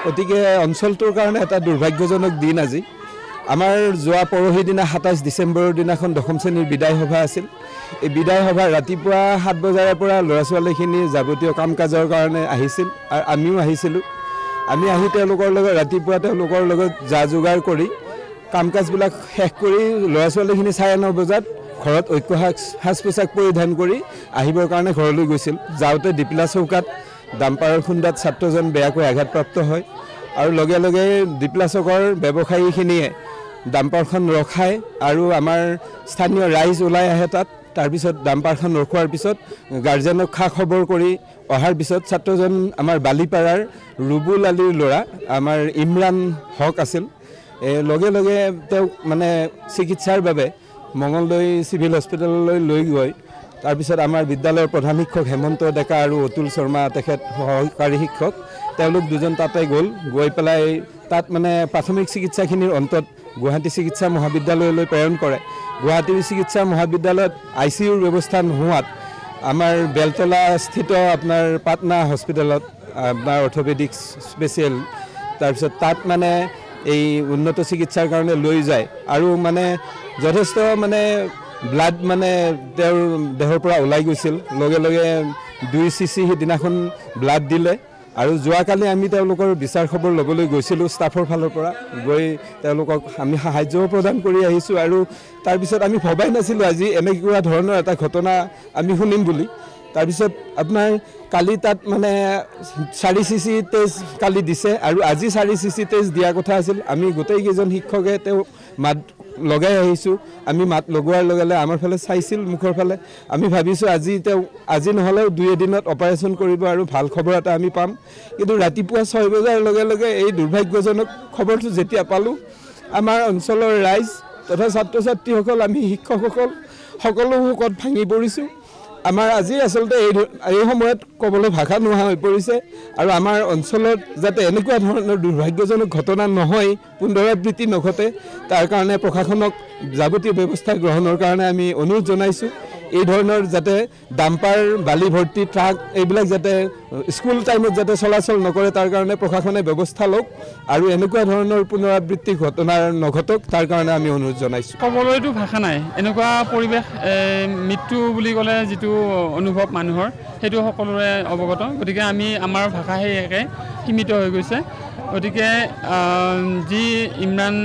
গতিকে অঞ্চলটোৰ কাৰণে এটা দুৰ্ভাগ্যজনক দিন আজি আমাৰ যোৱা পৰহি দিনা ২৭ ডিচেম্বৰৰ দিনাখন দশম শ্ৰেণীৰ বিদায় সভা আছিল এই বিদায় সভা ৰাতিপুৱা ৭ বজাৰ পৰা ল'ৰা ছোৱালীখিনি যাৱতীয় কাম কাজৰ কাৰণে আহিছিল আৰু আমিও আহিছিলোঁ আমি আহি তেওঁলোকৰ লগত ৰাতিপুৱা তেওঁলোকৰ লগত যা যোগাৰ কৰি কাম কাজবিলাক শেষ কৰি ল'ৰা ছোৱালীখিনি ৯:৩০ বজাত ঘৰত ঐক্য সাজ পোছাক পৰিধান কৰি আহিবৰ কাৰণে ঘৰলৈ গৈছিল যাওঁতে দীপিলা চৌকাত ডাম্পাৰৰ খুন্দাত ছাত্ৰজন বেয়াকৈ আঘাতপ্ৰাপ্ত হয় আৰু লগে লগে দীপিলা চৌকৰ ব্যৱসায়ীখিনিয়ে ডাম্পাৰখন ৰখাই আৰু আমাৰ স্থানীয় ৰাইজ ওলাই আহে তাৰপিছত ডাম্পাৰখন ৰখোৱাৰ পিছত গাৰ্জেনক খা খবৰ কৰি অহাৰ পিছত ছাত্ৰজন আমাৰ বালিপাৰাৰ ৰুবুল আলীৰ ল'ৰা আমাৰ ইমৰান হক আছিল লগে লগে তেওঁক মানে চিকিৎসাৰ বাবে মঙলদৈ চিভিল হস্পিটেললৈ লৈ গৈ তাৰপিছত আমাৰ বিদ্যালয়ৰ প্ৰধান শিক্ষক হেমন্ত ডেকা আৰু অতুল শৰ্মা তেখেত সহকাৰী শিক্ষক তেওঁলোক দুজন তাতে গৈ পেলাই তাত মানে প্ৰাথমিক চিকিৎসাখিনিৰ অন্তত গুৱাহাটী চিকিৎসা মহাবিদ্যালয়লৈ প্ৰেৰণ কৰে গুৱাহাটী চিকিৎসা মহাবিদ্যালয়ত ICUৰ ব্যৱস্থা নোহোৱাত আমাৰ বেলতলা স্থিত আপোনাৰ পাটনা হস্পিটেলত আপোনাৰ অৰ্থপেডিক স্পেচিয়েল তাৰপিছত তাত মানে এই উন্নত চিকিৎসাৰ কাৰণে লৈ যায় আৰু মানে যথেষ্ট মানে ব্লাড মানে তেওঁৰ দেহৰ পৰা ওলাই গৈছিল লগে লগে 2 cc সিদিনাখন ব্লাড দিলে আৰু যোৱাকালি আমি তেওঁলোকৰ বিচাৰ খবৰ ল'বলৈ গৈছিলোঁ ষ্টাফৰ ফালৰ পৰা গৈ তেওঁলোকক আমি সাহায্য প্ৰদান কৰি আহিছোঁ আৰু তাৰপিছত আমি ভবাই নাছিলোঁ আজি এনেকুৱা ধৰণৰ এটা ঘটনা আমি শুনিম বুলি তাৰপিছত আপোনাৰ কালি তাত মানে 4 cc টেষ্ট কালি দিছে আৰু আজি 4 cc টেষ্ট দিয়া কথা আছিল আমি গোটেইকেইজন শিক্ষকে তেওঁ মাত লগাই আহিছোঁ আমি মাত লগোৱাৰ লগে লগে আমাৰ ফালে চাইছিল মুখৰ ফালে আমি ভাবিছোঁ আজি নহ'লেও 2 এদিনত অপাৰেশ্যন কৰিব আৰু ভাল খবৰ এটা আমি পাম কিন্তু ৰাতিপুৱা 6 বজাৰ লগে লগে এই দুৰ্ভাগ্যজনক খবৰটো যেতিয়া পালোঁ আমাৰ অঞ্চলৰ ৰাইজ তথা ছাত্ৰ ছাত্ৰীসকল আমি শিক্ষকসকল সকলো শোকত ভাঙি পৰিছোঁ আমাৰ আজি আচলতে এই সময়ত ক'বলৈ ভাষা নোহোৱা হৈ পৰিছে আৰু আমাৰ অঞ্চলত যাতে এনেকুৱা ধৰণৰ দুৰ্ভাগ্যজনক ঘটনা নহয় পুনৰাবৃত্তি নঘটে তাৰ কাৰণে প্ৰশাসনক যাৱতীয় ব্যৱস্থা গ্ৰহণৰ কাৰণে আমি অনুৰোধ জনাইছোঁ এই ধৰণৰ যাতে ডাম্পাৰ বালি ভৰ্তি ট্ৰাক এইবিলাক যাতে স্কুল টাইমত যাতে চলাচল নকৰে তাৰ কাৰণে প্ৰশাসনে ব্যৱস্থা লওক আৰু এনেকুৱা ধৰণৰ পুনৰাবৃত্তি ঘটনা নঘটক তাৰ কাৰণে আমি অনুৰোধ জনাইছোঁ ক'বলৈতো ভাষা নাই এনেকুৱা পৰিৱেশ মৃত্যু বুলি ক'লে যিটো অনুভৱ মানুহৰ সেইটো সকলোৰে অৱগত গতিকে আমি আমাৰ ভাষা সেই একে সীমিত হৈ গৈছে গতিকে যি ইমৰান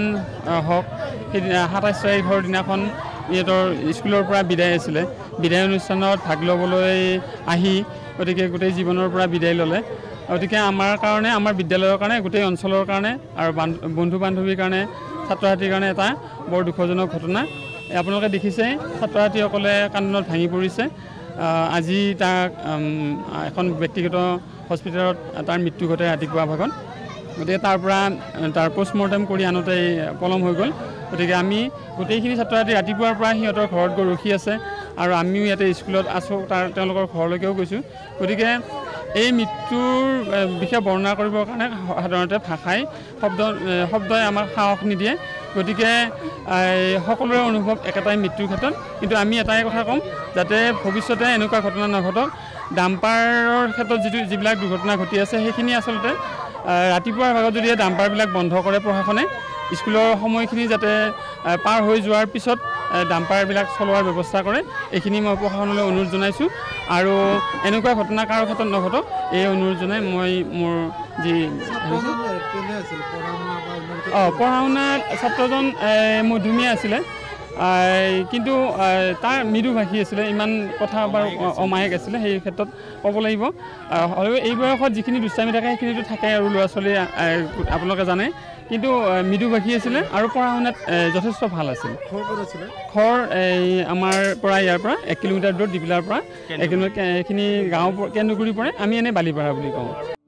হক সেইদিনা 27 তাৰিখৰ দিনাখন ইহঁতৰ স্কুলৰ পৰা বিদায় আছিলে বিদায় অনুষ্ঠানত ভাগ ল'বলৈ আহি গতিকে গোটেই জীৱনৰ পৰা বিদায় ল'লে গতিকে আমাৰ কাৰণে আমাৰ বিদ্যালয়ৰ কাৰণে গোটেই অঞ্চলৰ কাৰণে আৰু বন্ধু বান্ধৱীৰ কাৰণে ছাত্ৰ ছাত্ৰীৰ কাৰণে এটা বৰ দুখজনক ঘটনা আপোনালোকে দেখিছে ছাত্ৰ ছাত্ৰীসকলে কান্দোনত ভাঙি পৰিছে আজি তাক এখন ব্যক্তিগত হস্পিটেলত তাৰ মৃত্যু ঘটে ৰাতিপুৱা ভাগত গতিকে তাৰ পৰা তাৰ পোষ্টমৰ্টেম কৰি আনোতে পলম হৈ গ'ল গতিকে আমি গোটেইখিনি ছাত্ৰ ছাত্ৰী ৰাতিপুৱাৰ পৰা সিহঁতৰ ঘৰত গৈ ৰখি আছে আৰু আমিও ইয়াতে স্কুলত আছোঁ তেওঁলোকৰ ঘৰলৈকেও গৈছোঁ গতিকে এই মৃত্যুৰ বিষয়ে বৰ্ণনা কৰিবৰ কাৰণে সাধাৰণতে ভাষাই শব্দই আমাক সাহস নিদিয়ে গতিকে সকলোৰে অনুভৱ একেটাই মৃত্যুৰ ক্ষেত্ৰত কিন্তু আমি এটাই কথা ক'ম যাতে ভৱিষ্যতে এনেকুৱা ঘটনা নঘটক ডাম্পাৰৰ ক্ষেত্ৰত যিবিলাক দুৰ্ঘটনা ঘটি আছে সেইখিনি আচলতে ৰাতিপুৱাৰ ভাগত যদি ডাম্পাৰবিলাক বন্ধ কৰে প্ৰশাসনে স্কুলৰ সময়খিনি যাতে পাৰ হৈ যোৱাৰ পিছত ডাম্পাৰবিলাক চলোৱাৰ ব্যৱস্থা কৰে এইখিনি মই প্ৰশাসনলৈ অনুৰোধ জনাইছোঁ আৰু এনেকুৱা ঘটনা কাৰো ক্ষেত্ৰত নঘটক এই অনুৰোধ জনাই মই মোৰ যি পঢ়া শুনাত ছাত্ৰজন মধ্যমীয়া আছিলে কিন্তু তাৰ মৃদুভাষী আছিলে ইমান কথা বাৰু অমায়িক আছিলে সেই ক্ষেত্ৰত ক'ব লাগিব আৰু এই বয়সত যিখিনি দুষ্টামি থাকে সেইখিনিতো থাকে আৰু ল'ৰা ছোৱালী আপোনালোকে জানে কিন্তু মৃদুভাষী আছিলে আৰু পঢ়া শুনাত যথেষ্ট ভাল আছিল ঘৰ আমাৰ পৰা ইয়াৰ পৰা 1 কিলোমিটাৰ দূৰত দীপিলাৰ পৰা 1 কিলোমিটাৰ এইখিনি গাঁও কেন্দ্ৰগুৰি পৰে আমি এনে বালিপাৰা বুলি কওঁ